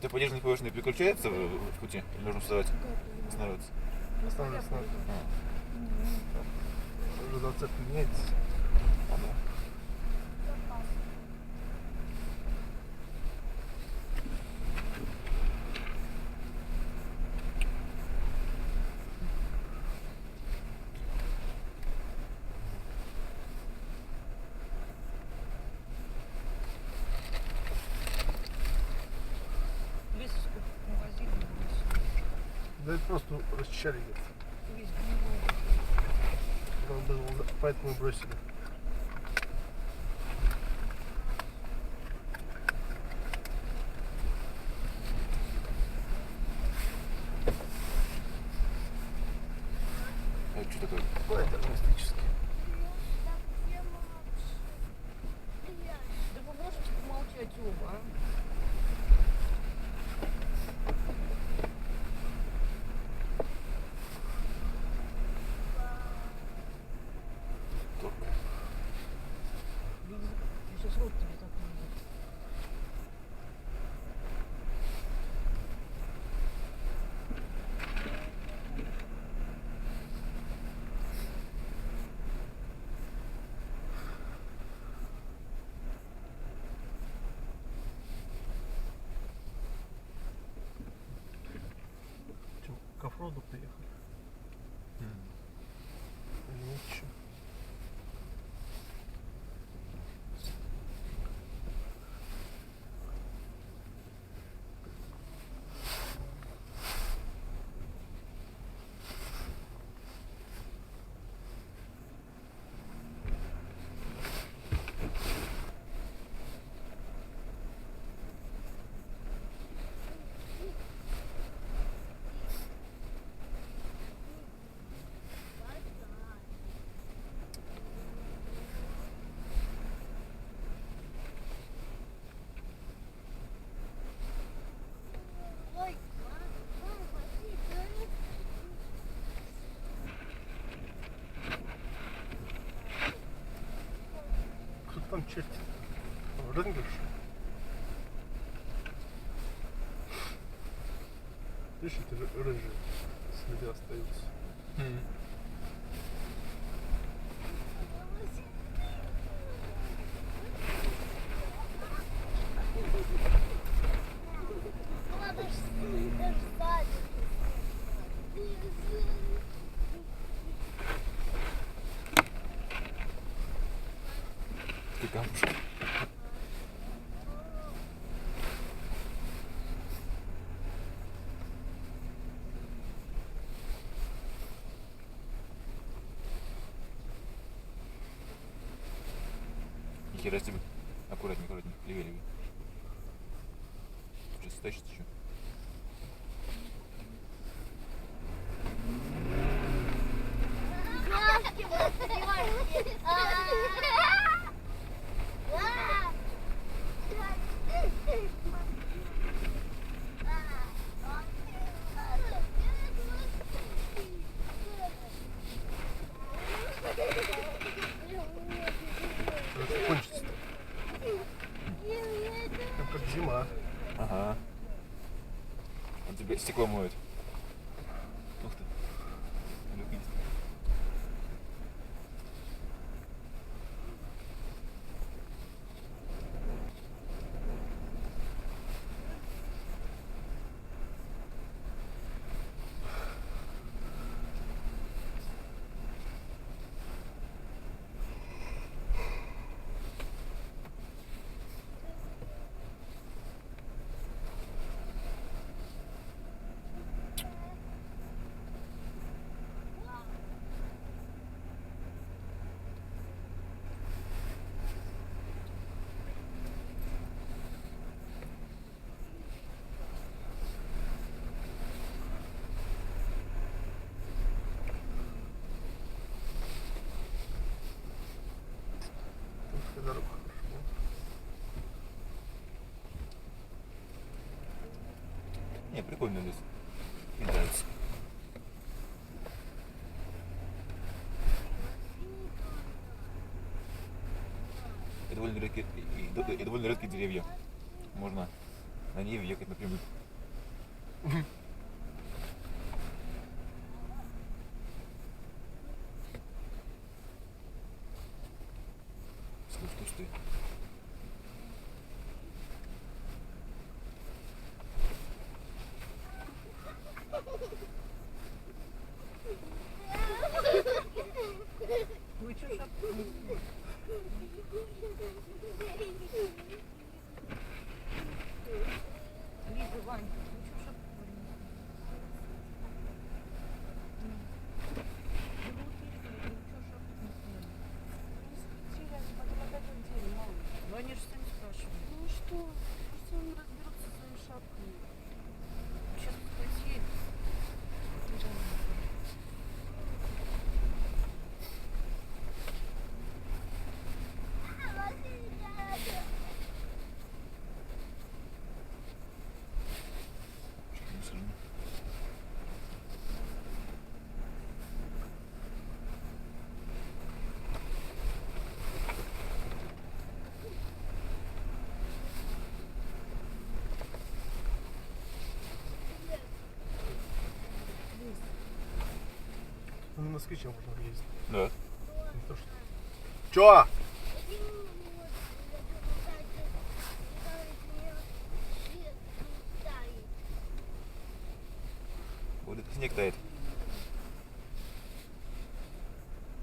Это подержанный повышенный переключается в пути? Или нужно вставать? Останавливаться? Останавливаться надо. Уже зацеп меняется. Ладно. Да это просто расчищали где-то. Поэтому бросили. А это что такое? Ой, диагностический. Да попробуйте помолчать оба, а? Только. Сейчас рот тебе так будет. Чем, к оффроуду приехали? Или нет еще? Кто там чертит? Рынгерш? Видишь, это рыжие следы остаются. Ты камушек. Нихера себе. Аккуратней, аккуратней. Левее, левее. Сейчас стащит еще. Это кончится. Прям как зима. Ага. Он тебе стекло моет. Ух ты. Люк есть. Тут дорога хорошая. Не, прикольно здесь. Мне нравится. И довольно редкие деревья. Можно на ней въехать напрямую. Слушай, ты. Вы что, шапку не сняли? Лиза, Вань, вы что, шапку не сняли? Да вы уехали, вы что, шапку не сняли? Не спустили, они потом опять надели, мам. Ну они же сами спрашивали. Ну что, пусть они разберутся со своими шапками. Сейчас спросили. На москвиче можно ездить. Да. Не то, что... Чё? Вот это снег тает.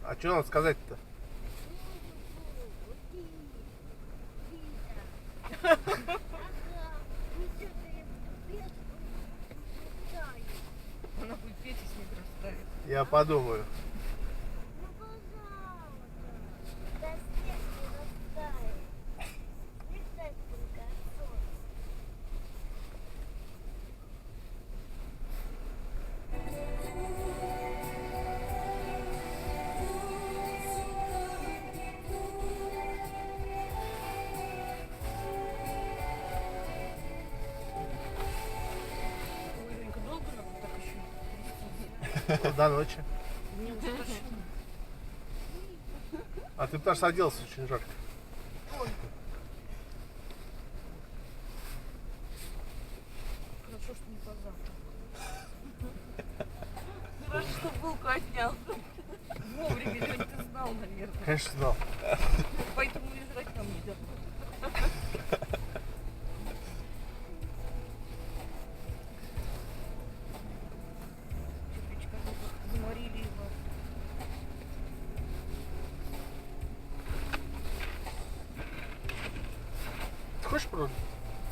А что надо сказать-то? Она будет петь, и снег растает. Я подумаю. Ой, Ленька, долго надо так еще трясти? До ночи. Мне уже тошнит. А ты потому что оделся очень жарко. Хорошо, что не позавтра. Хорошо, что булку отнял. Вовремя, Лень, ты знал, наверное. Конечно, знал. Поэтому и жрать нам не дал. Чупичка, заморили его. Ты хочешь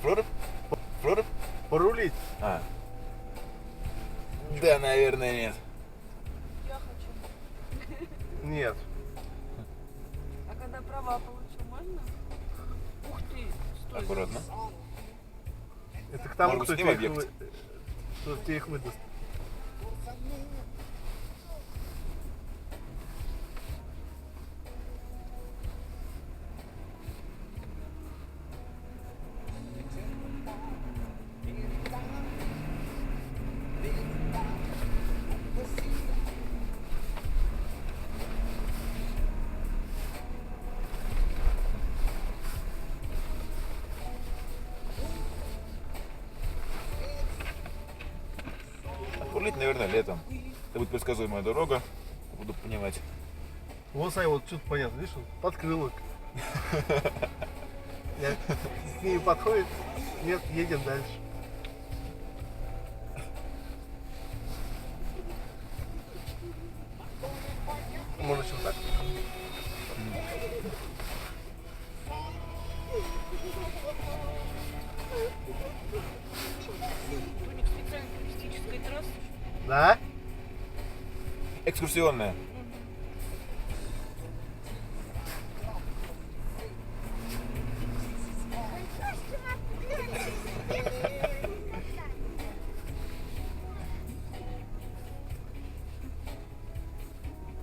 Прорубь? Прорубь? порулить? А. Да, наверное, нет. Я хочу. Нет. А когда права получу, можно? Ух ты, стой. Аккуратно. Это к тому, Может быть, кто с ним тебе их, объект? кто тебе их выдаст. Отрулить, наверное, летом. Это будет предсказуемая дорога. Буду понимать. Вот, смотри, вот что-то понятно. Видишь, он подкрылок. С ней подходит. Нет, едем дальше. Может, еще так? У них специально туристическая трасса. Да? Экскурсионная.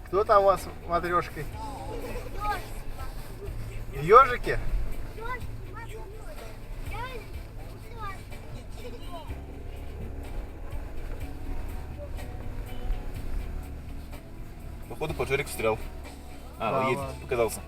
Кто там у вас матрешкой? Ежики? Походу, поджарик встрял. А, Да, он едет, ладно. показался.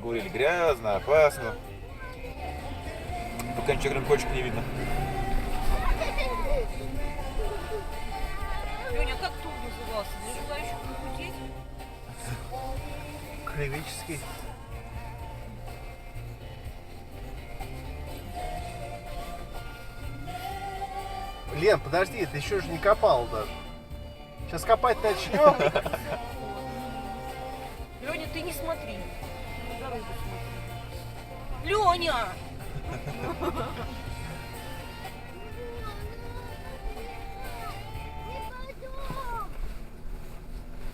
Говорили, грязно, опасно. Пока ничего кроме кочек не видно. Леня, как тур назывался? Для желающих похудеть? Кривический. Лен, подожди, ты еще же не копал даже. Сейчас копать начнем. Леня, ты не смотри. На дорогу смотри. Леня!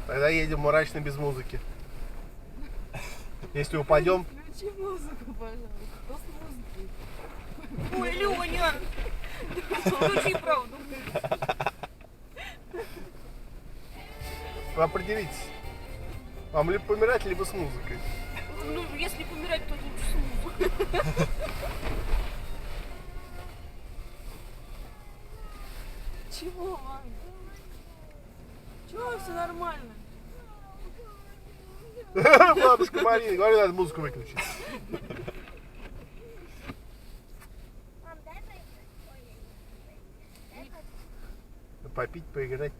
Тогда едем мрачно без музыки. Если упадем, Включи музыку, пожалуйста. Кто с музыкой? Ой, Леня! Включи правду. вы определитесь. Вам либо помирать, либо с музыкой. Ну, если помирать, то лучше с музыкой. Чего, мам? Чего, все нормально? Бабушка Марина, говорю, надо музыку выключить. Попить, поиграть.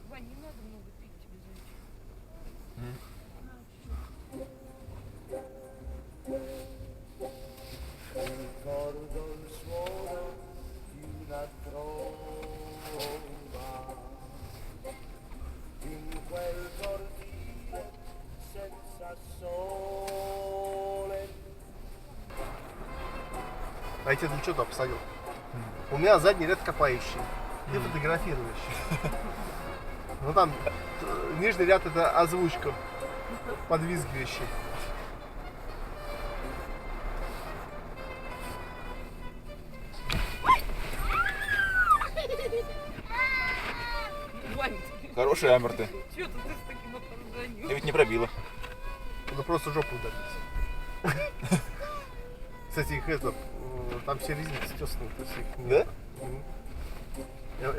Вань, не надо много пить тебе, зайчик. А я тебя для чего туда посадил? У меня задний ряд копающий и фотографирующий. Ну там нижний ряд это озвучка подвизгивающий. Вань, Хорошие амерты. что ты с таким опозданием? Я ведь не пробила. Надо просто жопу ударить. Кстати, их это, там все резинки стесаны, то есть их нет. Мгм.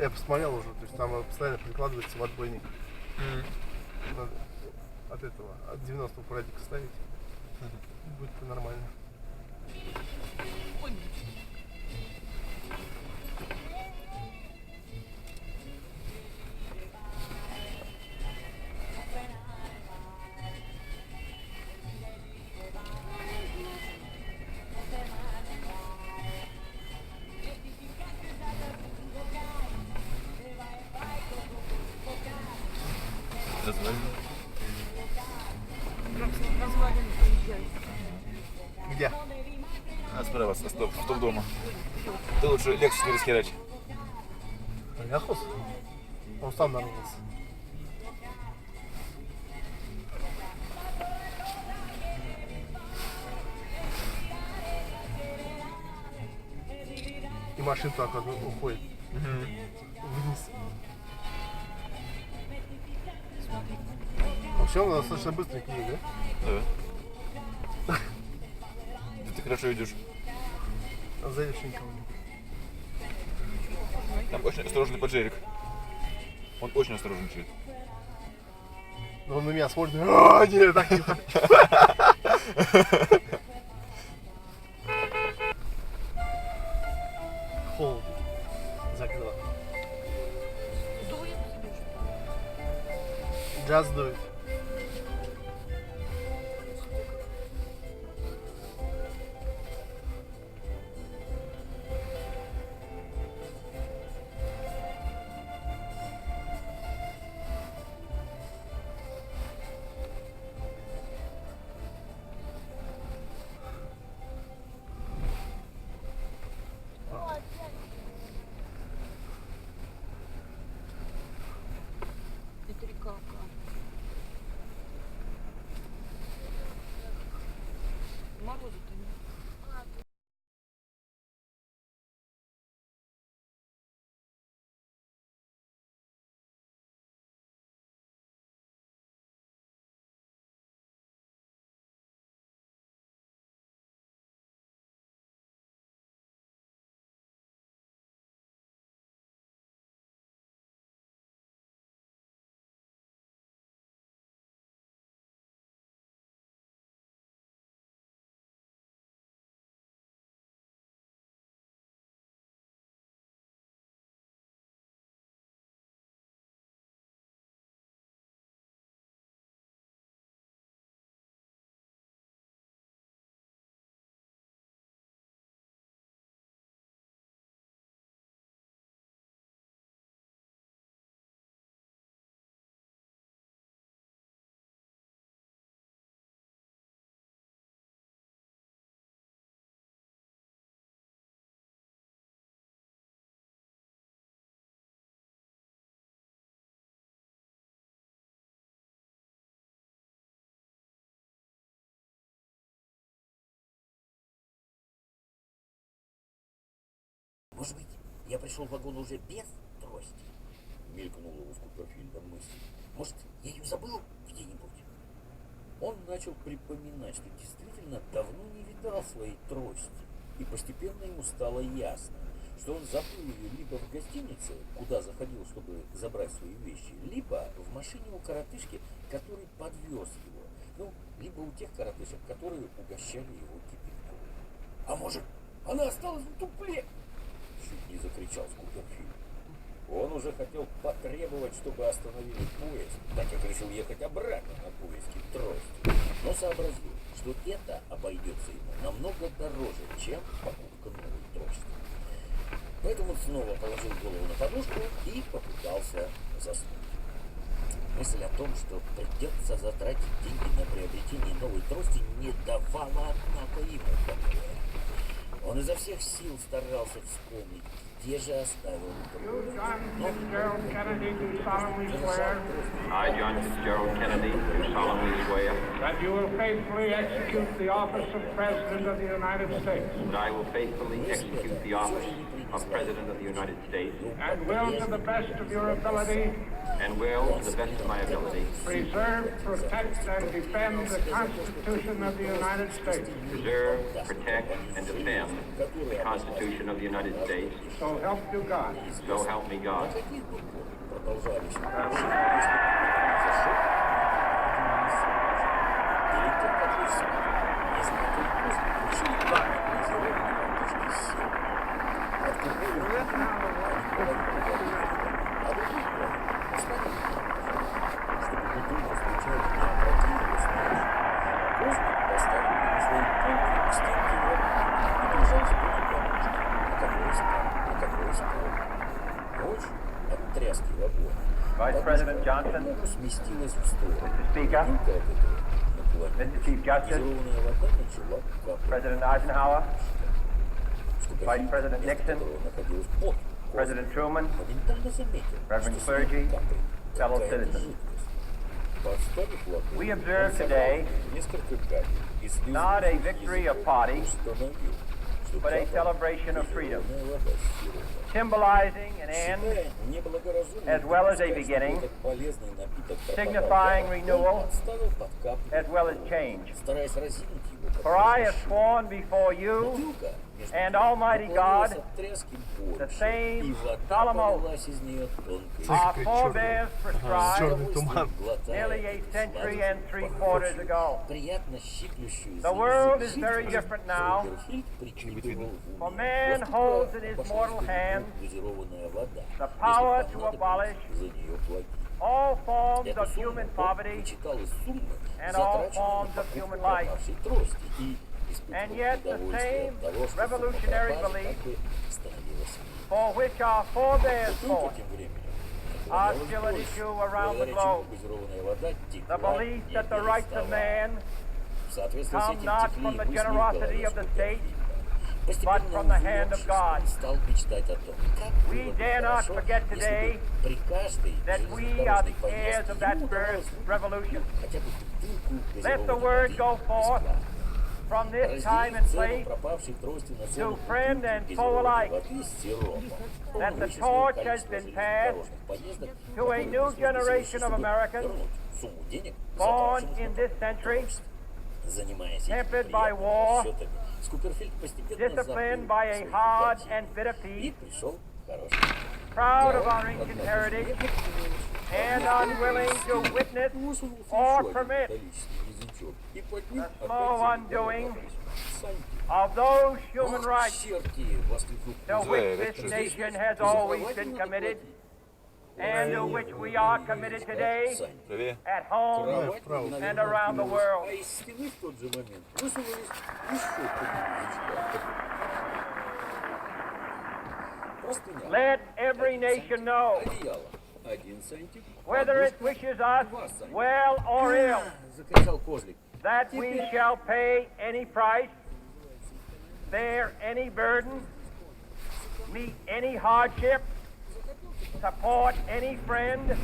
Я посмотрел уже, то есть там постоянно прикладывается в отбойник. Надо от этого, от 90-го парадика ставить. Будет нормально. Ой, развалины поезжай. Где? А справа, стоп дома. Ты лучше Лексус не расхерачь. Ляхус? Он сам нарвался. И машина так вот уходит вниз. Все, у нас достаточно быстрый книг, да? Да. Да ты хорошо идешь. А сзади вообще никого нет. Там очень осторожный поджерик. Он очень осторожничает. Но он на меня смотрит. А, нет, так не хочу. Холодно. Закрыла. Дует тебе что? Джаз дует. Это река. Может быть, я пришел в вагон уже без трости? Мелькнула у Куперфильда мысль. Может, я ее забыл где-нибудь? Он начал припоминать, что действительно давно не видал своей трости. И постепенно ему стало ясно, что он забыл ее либо в гостинице, куда заходил, чтобы забрать свои вещи, либо в машине у коротышки, который подвез его. Ну, либо у тех коротышек, которые угощали его кипятком. А может, она осталась в дупле? Чуть не закричал Куперфильд. Он уже хотел потребовать, чтобы остановили поезд, так как решил ехать обратно на поиске трости, но сообразил, что это обойдется ему намного дороже, чем покупка новой трости. Поэтому он снова положил голову на подушку и попытался заснуть. Мысль о том, что придется затратить деньги на приобретение новой трости, не давала, однако, ему покоя. Он изо всех сил старался вспомнить, где же оставил трость. I, John Fitzgerald Kennedy, do solemnly swear that you will faithfully execute the office of President of the United States that I will faithfully execute the office of President of the United States and will, to the best of your ability, and will, to the best of my ability, preserve, protect, and defend the Constitution of the United States. preserve, protect, and defend the Constitution of the United States. So help you God. So help me God. Vice President Johnson, Mr. Speaker, Mr. Chief Justice, President Eisenhower, Vice President Nixon, President Truman, Reverend clergy, fellow citizens. We observe today not a victory of party, but a celebration of freedom, symbolizing an end as well as a beginning, signifying renewal as well as change. For I have sworn before you and Almighty God the same solemn oath our forebears prescribed nearly a century and 3/4 ago. The world is very different now, for man holds in his mortal hand the power to abolish all forms of human poverty and all forms of human life. And yet the same revolutionary belief for which our forebears fought are still an issue around the globe. The belief that the rights of man come not from the generosity of the state, but from the hand of God. We dare not forget today that we are the heirs of that first revolution. Let the word go forth from this time and place to friend and foe alike that the torch has been passed to a new generation of Americans born in this century, tempered by war, disciplined by a hard and bitter peace, proud of our ancient heritage, and unwilling to witness or permit the small undoing of those human rights to which this nation has always been committed, and to which we are committed today at home and around the world. Let every nation know, whether it wishes us well or ill, that we shall pay any price, bear any burden, meet any hardship, support any friend,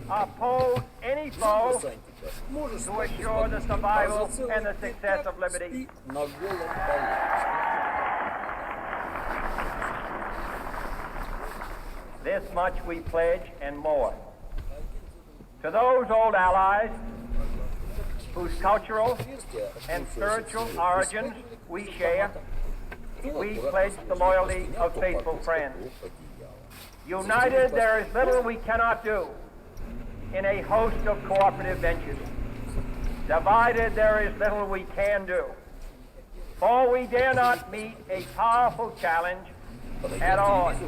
oppose any foe, to assure the survival and the success of liberty. This much we pledge and more. To those old allies whose cultural and spiritual origins we share, we pledge the loyalty of faithful friends. United, there is little we cannot do in a host of cooperative ventures. Divided, there is little we can do, for we dare not meet a powerful challenge at odds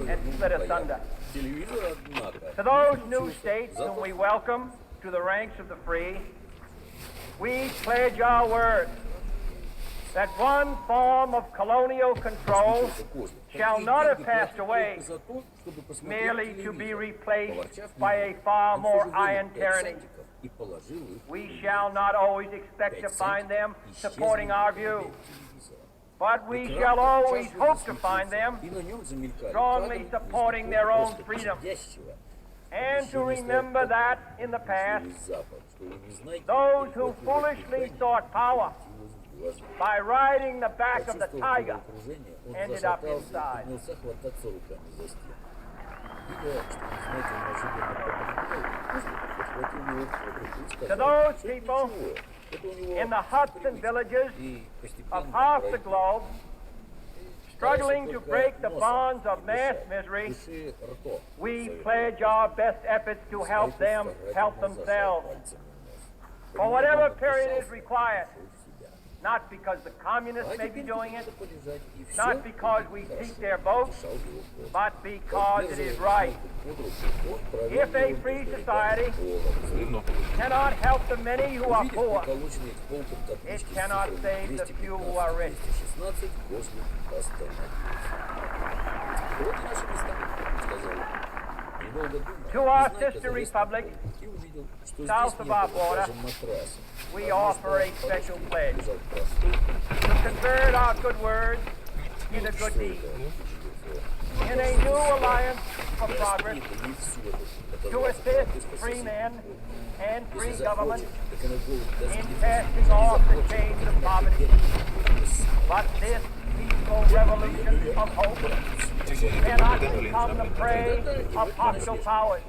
and split asunder. To those new states whom we welcome to the ranks of the free, we pledge our word that one form of colonial control shall not have passed away merely to be replaced by a far more iron tyranny. We shall not always expect to find them supporting our view, but we shall always hope to find them strongly supporting their own freedom, and to remember that in the past, those who foolishly sought power by riding the back of the tiger ended up inside. To those people in the huts and villages of half the globe struggling to break the bonds of mass misery, we pledge our best efforts to help them help themselves for whatever period is required. Not because the communists may be doing it, not because we seek their votes, but because it is right. If a free society cannot help the many who are poor, it cannot save the few who are rich. To our sister republic, south of our border, we offer a special pledge to convert our good words into good deeds. In a new alliance for progress, to assist free men and free governments in casting off the chains of poverty. But this peaceful revolution of hope cannot become the prey of hostile powers.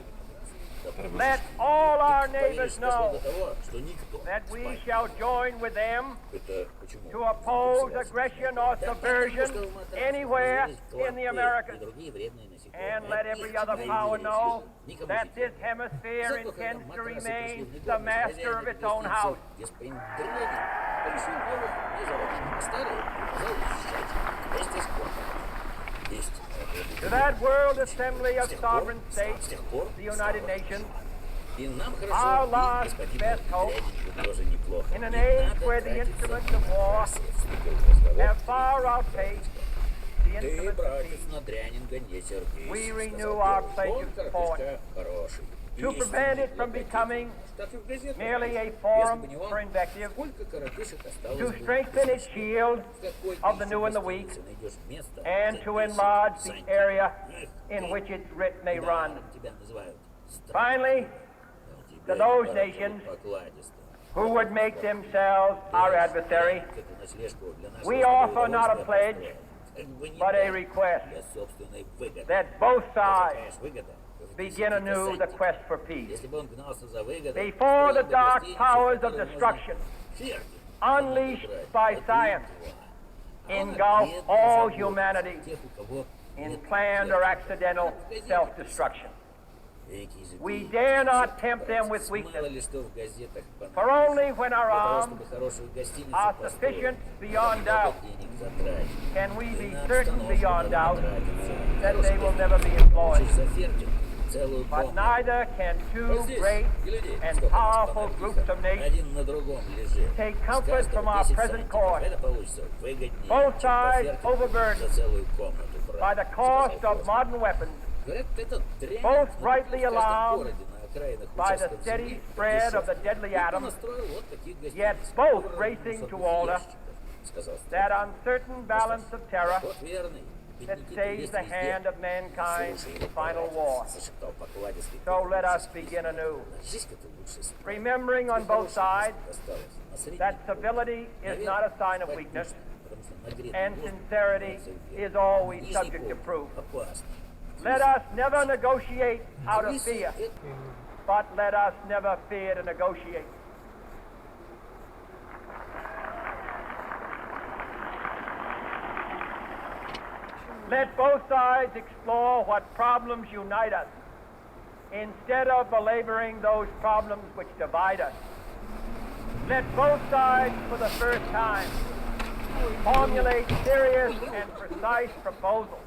Let all our neighbors know that we shall join with them to oppose aggression or subversion anywhere in the Americas. And let every other power know that this hemisphere intends to remain the master of its own house. To that World Assembly of Sovereign States, the United Nations, our last best hope, in an age where the instruments of war have far outpaced the instruments of peace, we renew our pledge of support to prevent it from becoming merely a forum for invective, to strengthen its shield of the new and the weak, and to enlarge the area in which its writ may run. Finally, to those nations who would make themselves our adversary, we offer not a pledge, but a request that both sides begin anew the quest for peace. Before the dark powers of destruction, unleashed by science, engulf all humanity in planned or accidental self-destruction. We dare not tempt them with weakness, for only when our arms are sufficient beyond doubt can we be certain beyond doubt that they will never be employed. But neither can two great and powerful groups of nations take comfort from our present course, both sides overburdened by the cost of modern weapons, both rightly alarmed by the steady spread of the deadly atom, yet both racing to alter that uncertain balance of terror that stays the hand of mankind in final war. So let us begin anew, remembering on both sides that civility is not a sign of weakness, and sincerity is always subject to proof. Let us never negotiate out of fear, but let us never fear to negotiate. Let both sides explore what problems unite us, instead of belaboring those problems which divide us. Let both sides, for the first time, formulate serious and precise proposals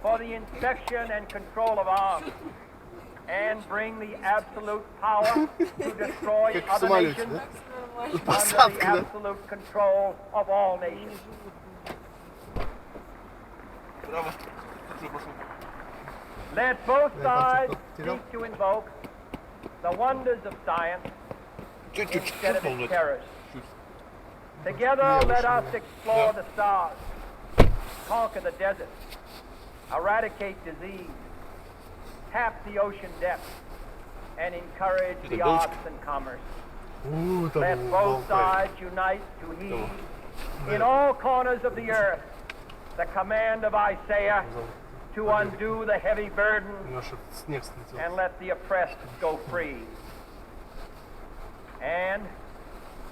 for the inspection and control of arms, and bring the absolute power to destroy Как в other самолете, nations да? under the Посадка, да? absolute control of all nations. Право. Уже пошел. Let both Я там sides что-то потерял. seek to invoke the wonders of science Чуть-чуть instead of чухнул, its да? terrors. Together, let us explore the stars, conquer the desert, eradicate disease, tap the ocean depths, and encourage the Это arts дочка. and commerce. Там Let both sides unite to heed in all corners of the earth the command of Isaiah to undo the heavy burden Наш снег слетел. and let the oppressed go free. And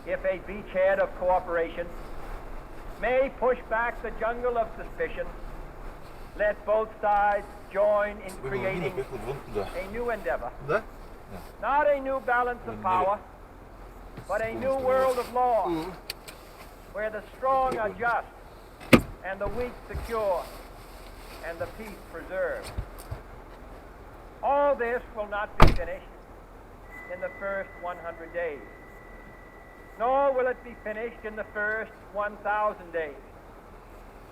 if a beachhead of cooperation may push back the jungle of suspicion, let both sides join in creating Поехал вон туда. a new endeavor, Да? not a new balance of power, but a new world of law, where the strong are just, and the weak secure, and the peace preserved. All this will not be finished in the first 100 days, nor will it be finished in the first 1,000 days,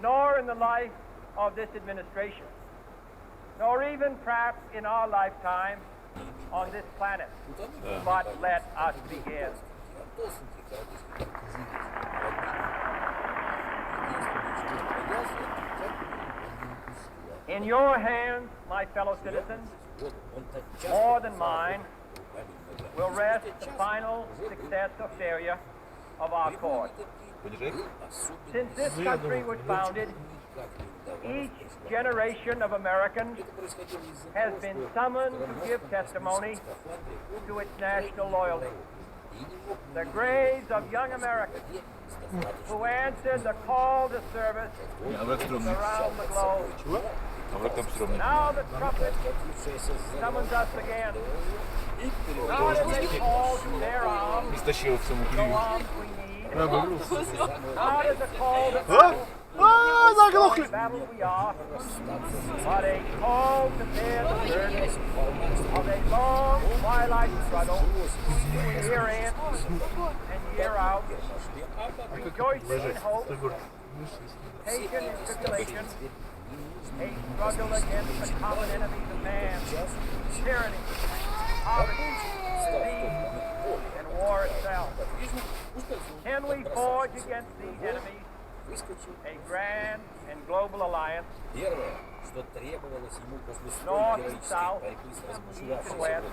nor in the life of this administration, nor even perhaps in our lifetime on this planet. But let us begin. In your hands, my fellow citizens, more than mine, will rest the final success or failure of our cause. Понижай. Since this country was founded, each generation of Americans has been summoned to give testimony to its national loyalty. The graves of young Americans who answered the call to service Враг стрёмный. around the globe. Враг там стрёмный. Now the trumpet summons us again. Not as a call to bear arms, Истощил в саму the клюю. arms we need. Я выбрался. Not as a call to А, заглохли! battle we are, but a call to bear the burden of a long twilight struggle, year in and year out, rejoicing in hope, patient in tribulation, a struggle against the common enemies of man, tyranny, poverty, disease, and war itself. Can we forge against these enemies a grand and global alliance, north and south, east and west,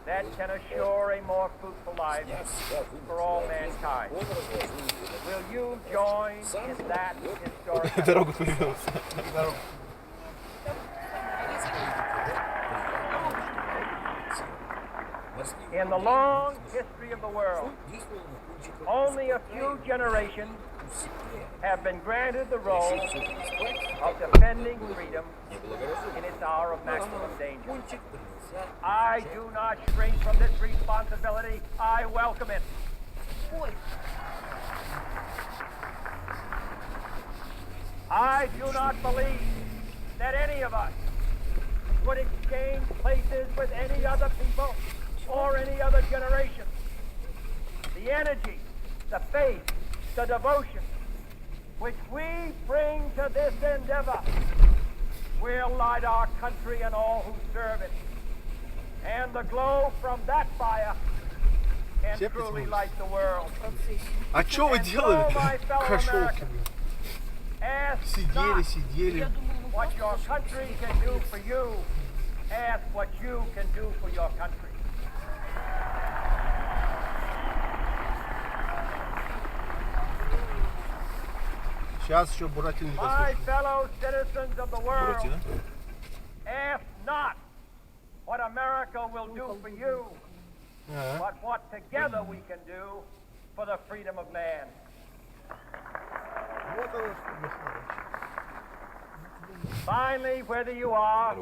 that can assure a more fruitful life for all mankind? Will you join in that historic effort? Дорога появилась. In the long history of the world, only a few generations have been granted the role of defending freedom in its hour of maximum danger. I do not shrink from this responsibility. I welcome it. I do not believe that any of us would exchange places with any other people or any other generation. The energy, the faith, the devotion which we bring to this endeavor will light our country and all who serve it. And the glow from that fire can Все truly потянулись. light the world. А что вы делали? And so, my fellow Кошелки, Americans, блин. ask Сидели, not сидели. what your country can do for you. Ask what you can do for your country. Сейчас еще Буратино не My дослушал. fellow citizens of the world, Буратино. will do for you, but what together we can do for the freedom of man. Вот оно что, Михалыч. Finally, whether you are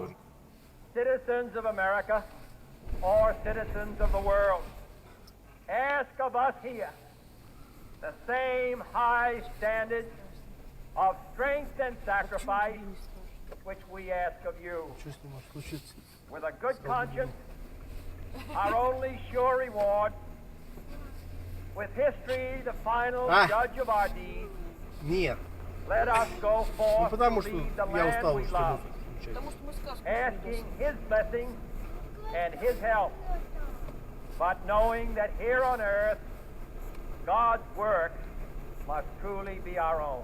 citizens of America or citizens of the world, ask of us here the same high standards of strength and sacrifice which we ask of you. Что с ним может случиться? With a good conscience, our only sure reward, with history the final judge of our deeds, Нет. let us go Не forth потому, to что lead the я land устал we уже love, музыку включать. Потому что мы сказку asking his blessing and his help, but knowing that here on earth, God's work must truly be our own.